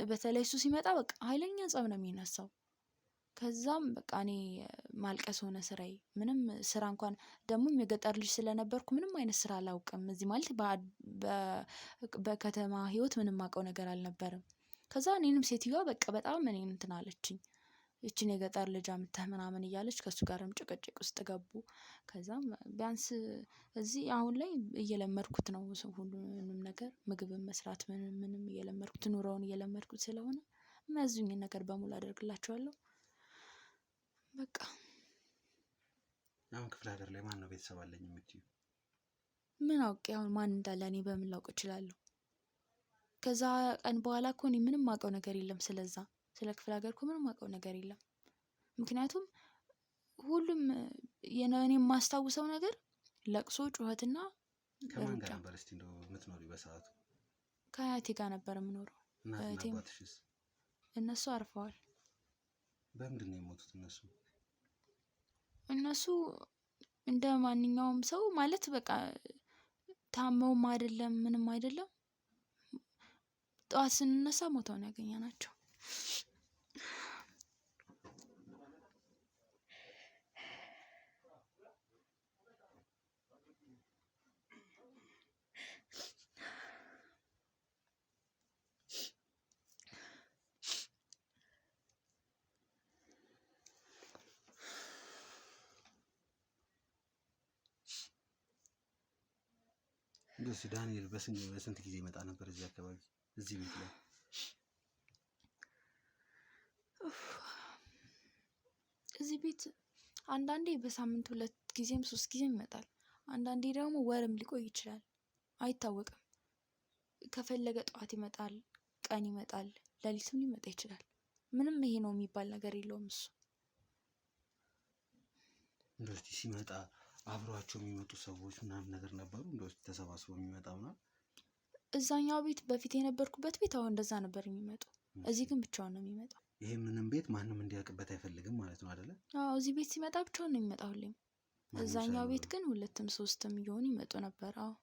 በተለይ እሱ ሲመጣ በቃ ኃይለኛ ጸብ ነው የሚነሳው። ከዛም በቃ እኔ ማልቀስ ሆነ ስራዬ። ምንም ስራ እንኳን ደግሞ የገጠር ልጅ ስለነበርኩ ምንም አይነት ስራ አላውቅም። እዚህ ማለት በከተማ ህይወት ምንም አውቀው ነገር አልነበረም። ከዛ እኔንም ሴትዮዋ በቃ በጣም እኔን እንትን አለችኝ። እችን የገጠር ልጅ አምጥተህ ምናምን እያለች ከሱ ጋርም ጭቅጭቅ ውስጥ ገቡ። ከዛም ቢያንስ እዚህ አሁን ላይ እየለመድኩት ነው ሁሉንም ነገር፣ ምግብን መስራት ምንም እየለመድኩት፣ ኑሮውን እየለመድኩት ስለሆነ የሚያዙኝን ነገር በሙሉ አደርግላቸዋለሁ። በቃ አሁን ክፍለ ሀገር ላይ ማን ነው ቤተሰብ አለኝ የምትይው? ምን አውቄ አሁን ማን እንዳለ እኔ በምን ላውቅ እችላለሁ? ከዛ ቀን በኋላ እኮ እኔ ምንም አውቀው ነገር የለም ስለዛ ስለ ክፍለ ሀገር እኮ ምንም አውቀው ነገር የለም። ምክንያቱም ሁሉም እኔ የማስታውሰው ነገር ለቅሶ፣ ጩኸትና ከማን ጋር ነበር እስቲ እንደው የምትኖሪው በሰዓቱ? ከአያቴ ጋር ነበር የምኖረው። እናትና አባትሽስ? እነሱ አርፈዋል። በምንድን ነው የሞቱት እነሱ? እነሱ እንደ ማንኛውም ሰው ማለት በቃ ታመውም አይደለም ምንም አይደለም። ጠዋት ስንነሳ ሞተው ነው ያገኘናቸው። እንደው ዳንኤል በስንት ጊዜ ይመጣ ነበር እዚህ አካባቢ እዚህ ቤት ላይ? እዚህ ቤት አንዳንዴ በሳምንት 2 ጊዜም 3 ጊዜም ይመጣል። አንዳንዴ ደግሞ ወርም ሊቆይ ይችላል፣ አይታወቅም። ከፈለገ ጠዋት ይመጣል፣ ቀን ይመጣል፣ ሌሊትም ሊመጣ ይችላል። ምንም ይሄ ነው የሚባል ነገር የለውም እሱ። እንደው ሲመጣ አብሯቸው የሚመጡ ሰዎች ምናምን ነገር ነበሩ? እንደው ተሰባስበው የሚመጣው ነው? እዛኛው ቤት በፊት የነበርኩበት ቤት አሁን እንደዛ ነበር የሚመጡ። እዚህ ግን ብቻውን ነው የሚመጣው። ይሄ ምንም ቤት ማንም እንዲያውቅበት አይፈልግም ማለት ነው አይደለ? አዎ እዚህ ቤት ሲመጣ ብቻውን ነው የሚመጣው ሁሌም። እዛኛው ቤት ግን 2ም 3ም እየሆኑ ይመጡ ነበር። አዎ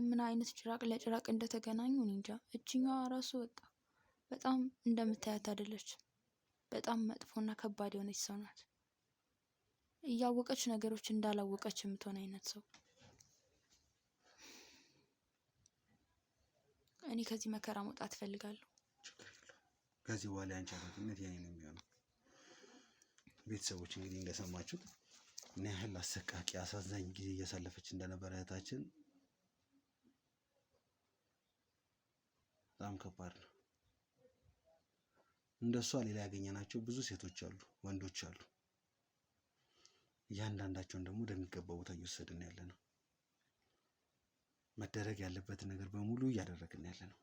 ምን አይነት ጭራቅ ለጭራቅ እንደተገናኙ እኔ እንጃ። እችኛዋ ራሱ በቃ በጣም እንደምታያት አይደለች። በጣም መጥፎና ከባድ የሆነች ሰው ናት። እያወቀች ነገሮች እንዳላወቀች የምትሆን አይነት ሰው። እኔ ከዚህ መከራ መውጣት እፈልጋለሁ። ከዚህ በኋላ ያንቺ ኃላፊነት የኔ ነው የሚሆነው። ቤተሰቦች እንግዲህ እንደሰማችሁት ምን ያህል አሰቃቂ አሳዛኝ ጊዜ እያሳለፈች እንደነበረ እህታችን በጣም ከባድ ነው። እንደሷ ሌላ ያገኘናቸው ብዙ ሴቶች አሉ፣ ወንዶች አሉ። እያንዳንዳቸውን ደግሞ ወደሚገባው ቦታ እየወሰድን ያለ ነው። መደረግ ያለበትን ነገር በሙሉ እያደረግን ያለ ነው።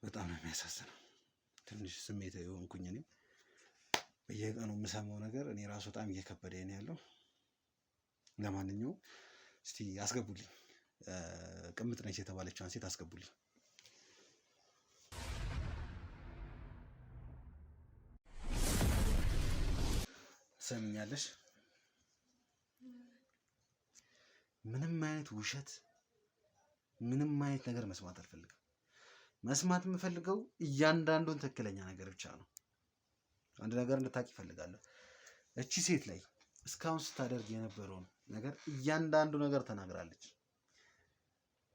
በጣም ነው የሚያሳዝነው። ትንሽ ስሜታዊ የሆንኩኝ እኔም በየቀኑ የምሰማው ነገር እኔ ራሱ በጣም እየከበደኝ ነው ያለው። ለማንኛውም እስቲ አስገቡልኝ፣ ቅምጥ ነች የተባለችዋን ሴት አስገቡልኝ። ሰምኛለሽ? ምንም አይነት ውሸት፣ ምንም አይነት ነገር መስማት አልፈልግም። መስማት የምፈልገው እያንዳንዱን ትክክለኛ ነገር ብቻ ነው። አንድ ነገር እንድታቂ እፈልጋለሁ። እቺ ሴት ላይ እስካሁን ስታደርግ የነበረውን ነገር እያንዳንዱ ነገር ተናግራለች።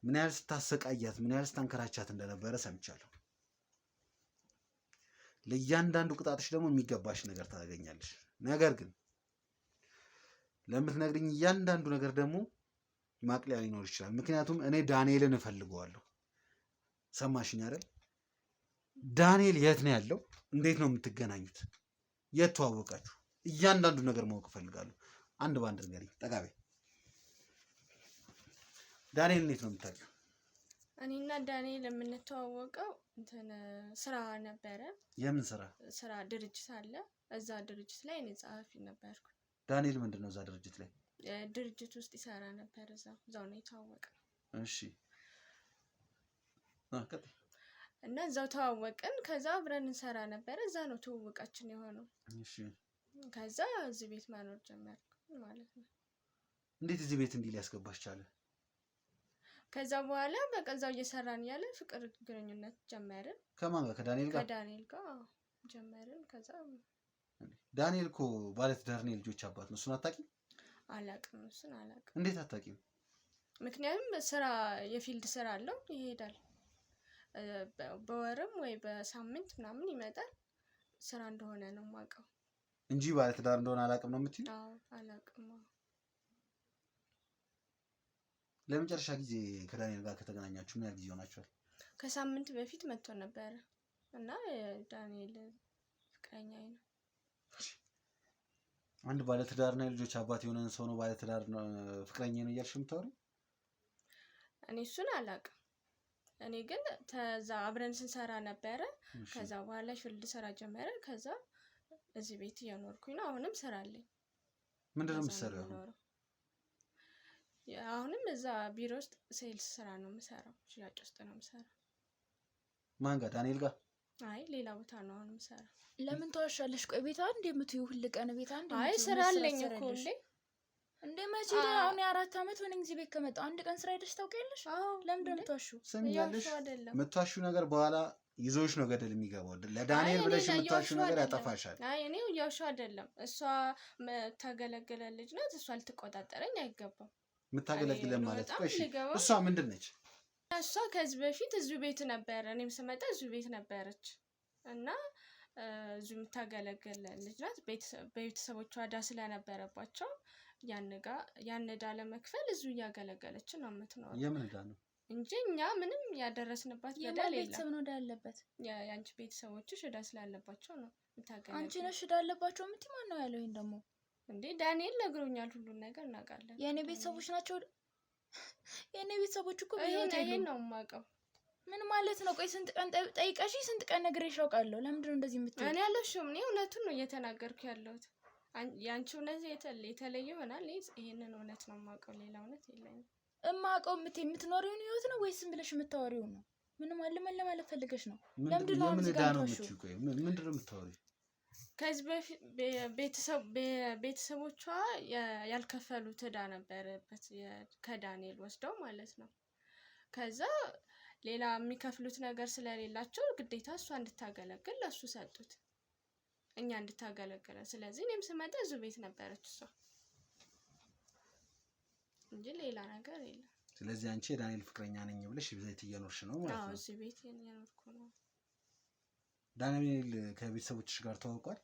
ምን ያህል ስታሰቃያት፣ ምን ያህል ስታንከራቻት እንደነበረ ሰምቻለሁ። ለእያንዳንዱ ቅጣትሽ ደግሞ የሚገባሽ ነገር ታገኛለሽ። ነገር ግን ለምትነግሪኝ እያንዳንዱ ነገር ደግሞ ማቅለያ ሊኖር ይችላል። ምክንያቱም እኔ ዳንኤልን እፈልገዋለሁ። ሰማሽኝ አይደል? ዳንኤል የት ነው ያለው? እንዴት ነው የምትገናኙት? የት ተዋወቃችሁ? እያንዳንዱ ነገር ማወቅ እፈልጋለሁ። አንድ ባንድ ንገሪኝ። ጠጋቤ ዳንኤል እንዴት ነው የምታውቂው? እኔና ዳንኤል የምንተዋወቀው ስራ ነበረ። የምን ስራ? ስራ ድርጅት አለ። እዛ ድርጅት ላይ እኔ ጸሐፊ ነበርኩ። ዳንኤል ምንድን ነው እዛ ድርጅት ላይ? ድርጅት ውስጥ ይሰራ ነበር። እዛው ነው የተዋወቅን። እሺ እና እዛው ተዋወቅን። ከዛ አብረን እንሰራ ነበር። እዛ ነው ትውውቃችን የሆነው። እሺ ከዛ እዚህ ቤት መኖር ጀመርኩ ማለት ነው። እንዴት እዚህ ቤት እንዲህ ሊያስገባሽ ቻለ? ከዛ በኋላ በቃ እዛው እየሰራን ያለ ፍቅር ግንኙነት ጀመርን። ከማን ጋር? ከዳንኤል ጋር? ከዳንኤል ጋር ጀመርን። ከዛ ዳንኤል እኮ ባለትዳር ነው፣ የልጆች አባት ነው። እሱን አታውቂም? አላውቅም። እሱን አላውቅም። እንዴት አታውቂም? ምክንያቱም ስራ የፊልድ ስራ አለው፣ ይሄዳል። በወርም ወይ በሳምንት ምናምን ይመጣል። ስራ እንደሆነ ነው የማውቀው እንጂ ባለትዳር እንደሆነ አላውቅም ነው የምትይው? አዎ አላውቅም። ለመጨረሻ ጊዜ ከዳንኤል ጋር ከተገናኛችሁ ምን ያህል ጊዜ ሆናችኋል? ከሳምንት በፊት መጥቶ ነበረ እና ዳንኤል ፍቅረኛዬ ነው። አንድ ባለትዳርና የልጆች አባት የሆነን ሰው ነው ባለትዳር ነው ፍቅረኛዬ ነው እያልሽ የምታወሪው? እኔ እሱን አላውቅም። እኔ ግን ተዛ አብረን ስንሰራ ነበረ። ከዛ በኋላ ፊልድ ስራ ጀመረ። ከዛ እዚህ ቤት እየኖርኩኝ ነው። አሁንም ስራ አለኝ። ምንድን ነው የምትሰሪው? አሁንም እዛ ቢሮ ውስጥ ሴልስ ስራ ነው የምሰራው። ሽያጭ ውስጥ ነው የምሰራው። ማን ጋር? ዳንኤል ጋር? አይ ሌላ ቦታ ነው አሁን የምሰራው። ለምን ተዋሻለሽ? ቆይ ቤት አንድ የምትዩ ሁል ቀን ቤት አንድ አይ ስራ አለኝ እኮ እንዴ መቼ አሁን 4 አመት ሆነኝ እዚህ ቤት ከመጣሁ አንድ ቀን ስራ ሄደሽ ታውቂያለሽ? ለምን እንደምትዋሺው? ሰምኛለሽ? የምትዋሺው ነገር በኋላ ይዞሽ ነው ገደል የሚገባው። ለዳንኤል ብለሽ የምትዋሺው ነገር ያጠፋሻል። አይ እኔ እያዋሻሁ አይደለም። እሷ የምታገለግለ ልጅ ናት። እሷ ልትቆጣጠረኝ አይገባም። የምታገለግለን ማለት ነው? እሺ እሷ ምንድን ነች? እሷ ከዚህ በፊት እዚሁ ቤት ነበረ። እኔም ስመጣ እዚሁ ቤት ነበረች እና እዚሁ የምታገለግል ልጅ ናት። በቤተሰቦቿ ዕዳ ስለነበረባቸው ያን ዕዳ ለመክፈል እዚሁ እያገለገለች ነው የምትኖረው። የምን ዕዳ ነው እንጂ እኛ ምንም ያደረስንባት በደል የለም። ቤተሰብ ነው ዕዳ ያለበት? የአንቺ ቤተሰቦችሽ ዕዳ ስላለባቸው ነው የምታገለግለው። አንቺ ነሽ ዕዳ ያለባቸው የምትይ? ማን ነው ያለው? ይሄን ደግሞ እንዴ ዳንኤል ነግሮኛል። ሁሉን ነገር እናውቃለን። የእኔ ቤተሰቦች ናቸው። የእኔ ቤተሰቦች እኮ በህይወት የሉም። ይሄን ነው የማውቀው። ምን ማለት ነው? ቆይ ስንት ቀን ጠይቀሽ ስንት ቀን ነግሬሽ አውቃለሁ። ለምንድን ነው እንደዚህ የምትይው? እኔ ያለሽም እኔ እውነቱን ነው እየተናገርኩ ያለሁት። ያንቺ እውነት የተለየ ይሆናል። ይሄንን እውነት ነው የማውቀው። ሌላ እውነት የለኝም። እማውቀው የምትኖሪውን ህይወት ነው ወይስ ዝም ብለሽ የምታወሪው ነው? ምን ለማለት ፈልገሽ ነው? ለምንድን ነው የምን ዕዳ ነው የምትይው? ቆይ ምንድን ነው የምታወሪው? ከዚህ በፊት ቤተሰቦቿ ያልከፈሉት ዕዳ ነበረበት ከዳንኤል ወስደው ማለት ነው። ከዛ ሌላ የሚከፍሉት ነገር ስለሌላቸው ግዴታ እሷ እንድታገለግል ለሱ ሰጡት፣ እኛ እንድታገለግለን። ስለዚህ እኔም ስመጣ እዚሁ ቤት ነበረች እሷ እንጂ ሌላ ነገር የለም። ስለዚህ አንቺ የዳንኤል ፍቅረኛ ነኝ ብለሽ ቤት እየኖርሽ ነው ማለት ነው? አዎ እዚህ ቤት እየኖርኩ ነው። ዳንኤል ከቤተሰቦችሽ ጋር ተዋውቋል?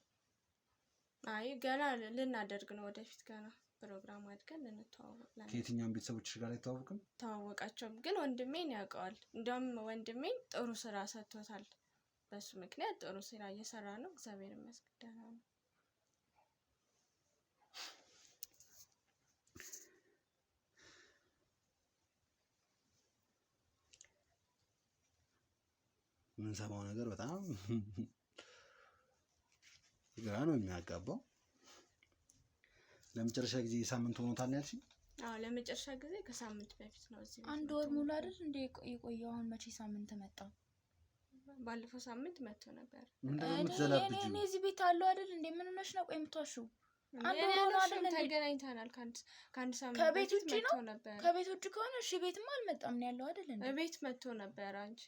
አይ ገና ልናደርግ ነው ወደፊት ገና ፕሮግራም አድርገን ልንተዋወቅ። ከየትኛውም ቤተሰቦችሽ ጋር አይተዋወቅም? ተዋወቃቸውም ግን ወንድሜን ያውቀዋል። እንዲያውም ወንድሜን ጥሩ ስራ ሰጥቶታል። በሱ ምክንያት ጥሩ ስራ እየሰራ ነው። እግዚአብሔር ይመስገን ደህና ነው። የምንሰማው ነገር በጣም ግራ ነው የሚያጋባው። ለመጨረሻ ጊዜ ሳምንት ሆኖታል ያልሽኝ? አዎ ለመጨረሻ ጊዜ ከሳምንት በፊት ነው። እዚህ አንድ ወር ሙሉ አይደል እንዴ የቆየው? አሁን መቼ ሳምንት መጣ? ባለፈው ሳምንት መጥቶ ነበር። ምንድነው የምትዘላብጂው? እኔ እዚህ ቤት አለው አይደል እንዴ? ምን ሆነሽ ነው? ቆይ የምትዋሺው? አንድ ወር ሆኖ አይደል እንዴ? ተገናኝተናል። ከአንድ ሳምንት ከቤት በፊት ውጪ መጥቶ ነው? ነበር። ከቤት ውጪ ከሆነ እሺ፣ ቤትማ አልመጣም ነው ያለው አይደል እንዴ? ቤት መጥቶ ነበር። አንቺ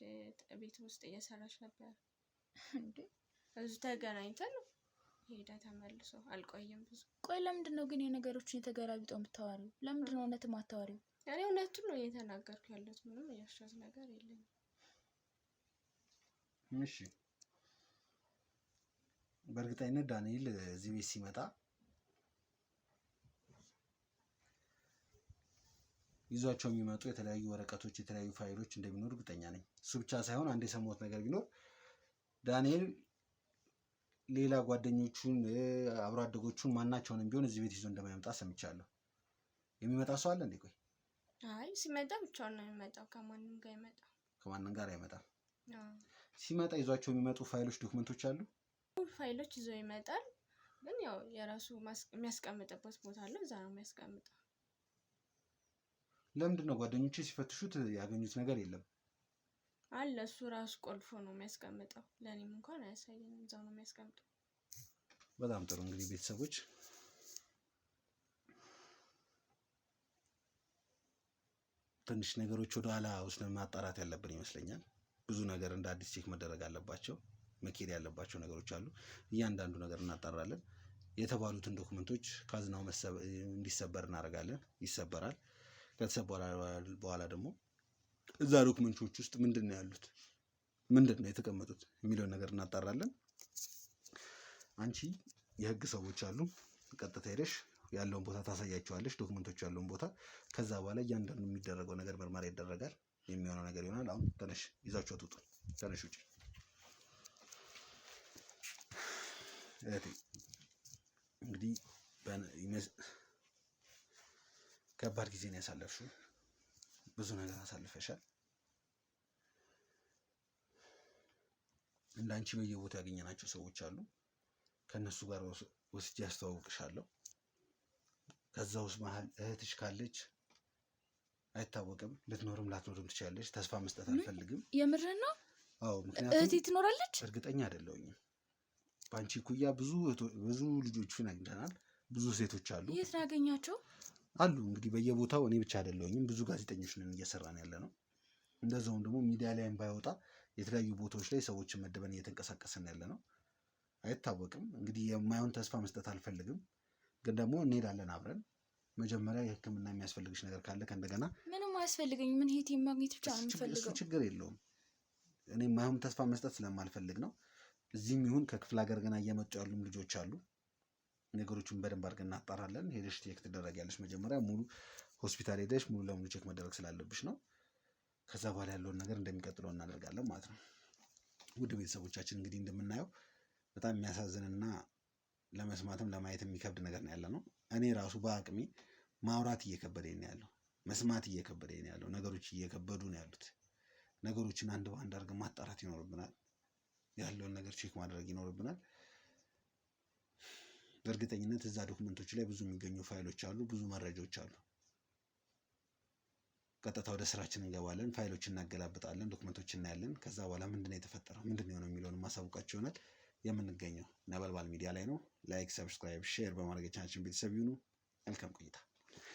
ቤት ውስጥ እየሰራች ነበር እንዴ? እዚሁ ተገናኝተን ሄደ ተመልሶ። አልቆየም ብዙ። ቆይ ለምንድን ነው ግን የነገሮችን የተገላቢጠው የምታወሪው? ለምንድን ነው እውነት የማታወሪው? እኔ እውነቱን ነው እየተናገርኩ ያለሁት። ምንም እያሻት ነገር የለም። እሺ በእርግጠኝነት ዳንኤል እዚህ ቤት ሲመጣ ይዟቸው የሚመጡ የተለያዩ ወረቀቶች፣ የተለያዩ ፋይሎች እንደሚኖሩ እርግጠኛ ነኝ። እሱ ብቻ ሳይሆን አንድ የሰማሁት ነገር ቢኖር ዳንኤል ሌላ ጓደኞቹን አብሮ አደጎቹን ማናቸውንም ቢሆን እዚህ ቤት ይዞ እንደማይመጣ ሰምቻለሁ። የሚመጣ ሰው አለ እንዴ? ቆይ አይ ሲመጣ ብቻውን ነው የሚመጣው። ከማንም ጋር አይመጣም። ከማንም ጋር አይመጣም። አዎ ሲመጣ ይዟቸው የሚመጡ ፋይሎች፣ ዶክመንቶች አሉ። ፋይሎች ይዞ ይመጣል። ግን ያው የራሱ የሚያስቀምጥበት ቦታ አለው። እዛ ነው የሚያስቀምጠው። ለምንድን ነው ጓደኞቼ ሲፈትሹት ያገኙት ነገር የለም? አለ እሱ ራሱ ቆልፎ ነው የሚያስቀምጠው። ለእኔም እንኳን አያሳየኝም። እዛው ነው የሚያስቀምጠው። በጣም ጥሩ። እንግዲህ ቤተሰቦች ትንሽ ነገሮች ወደ ኋላ ወስደን ማጣራት ያለብን ይመስለኛል። ብዙ ነገር እንደ አዲስ ቼክ መደረግ አለባቸው። መኬድ ያለባቸው ነገሮች አሉ። እያንዳንዱ ነገር እናጣራለን። የተባሉትን ዶክመንቶች ካዝናው እንዲሰበር እናደርጋለን። ይሰበራል። ከተሰበረ በኋላ ደግሞ እዛ ዶክመንቶች ውስጥ ምንድን ነው ያሉት፣ ምንድን ነው የተቀመጡት የሚለውን ነገር እናጣራለን። አንቺ የህግ ሰዎች አሉ፣ ቀጥታ ሄደሽ ያለውን ቦታ ታሳያቸዋለሽ፣ ዶክመንቶች ያለውን ቦታ። ከዛ በኋላ እያንዳንዱ የሚደረገው ነገር ምርመራ ይደረጋል፣ የሚሆነው ነገር ይሆናል። አሁን ተነሽ፣ ይዛችሁ አትውጡ። ተነሽ ውጪ። እህቴ እንግዲህ ከባድ ጊዜ ነው ያሳለፍሽው። ብዙ ነገር አሳልፈሻል። እንዳንቺ በየቦታው ያገኘናቸው ሰዎች አሉ። ከነሱ ጋር ወስጄ ያስተዋውቅሻለሁ። ከዛ ውስጥ መሀል እህትሽ ካለች አይታወቅም፣ ልትኖርም ላትኖርም ትችላለች። ተስፋ መስጠት አልፈልግም። የምርህን ነው? አዎ፣ ምክንያቱም እህቴ ትኖራለች? እርግጠኛ አይደለሁኝም። በአንቺ ኩያ ብዙ ልጆችን አግኝተናል። ብዙ ሴቶች አሉ። የት ነው ያገኛቸው? አሉ እንግዲህ በየቦታው። እኔ ብቻ አይደለሁኝም፣ ብዙ ጋዜጠኞች ነን እየሰራን ያለ ነው። እንደዛውም ደግሞ ሚዲያ ላይም ባይወጣ የተለያዩ ቦታዎች ላይ ሰዎችን መደበን እየተንቀሳቀስን ያለ ነው። አይታወቅም እንግዲህ። የማይሆን ተስፋ መስጠት አልፈልግም፣ ግን ደግሞ እንሄዳለን አብረን። መጀመሪያ የሕክምና የሚያስፈልግሽ ነገር ካለ ከእንደገና። ምንም አያስፈልገኝ። ምን እህቴን ማግኘት ብቻ ነው የምፈልገው። እሱ ችግር የለውም። እኔ የማይሆን ተስፋ መስጠት ስለማልፈልግ ነው። እዚህም ይሁን ከክፍለ ሀገር ገና እየመጡ ያሉም ልጆች አሉ። ነገሮቹን በደንብ አድርገን እናጣራለን። ሄደሽ ቼክ ትደረጊያለሽ። መጀመሪያ ሙሉ ሆስፒታል ሄደሽ ሙሉ ለሙሉ ቼክ መደረግ ስላለብሽ ነው። ከዛ በኋላ ያለውን ነገር እንደሚቀጥለው እናደርጋለን ማለት ነው። ውድ ቤተሰቦቻችን እንግዲህ እንደምናየው በጣም የሚያሳዝንና ለመስማትም ለማየት የሚከብድ ነገር ነው ያለ ነው። እኔ ራሱ በአቅሜ ማውራት እየከበደኝ ነው ያለው፣ መስማት እየከበደኝ ነው ያለው። ነገሮች እየከበዱ ነው ያሉት። ነገሮችን አንድ በአንድ አድርገን ማጣራት ይኖርብናል። ያለውን ነገር ቼክ ማድረግ ይኖርብናል። በእርግጠኝነት እዛ ዶክመንቶች ላይ ብዙ የሚገኙ ፋይሎች አሉ፣ ብዙ መረጃዎች አሉ። ቀጥታ ወደ ስራችን እንገባለን። ፋይሎችን እናገላብጣለን፣ ዶክመንቶች እናያለን። ከዛ በኋላ ምንድነው የተፈጠረው፣ ምንድነው የሆነው የሚለውን ማሳወቃችሁ ይሆናል። የምንገኘው ነበልባል ሚዲያ ላይ ነው። ላይክ፣ ሰብስክራይብ፣ ሼር በማድረግ ቻናላችን ቤተሰብ ይሁኑ። መልካም ቆይታ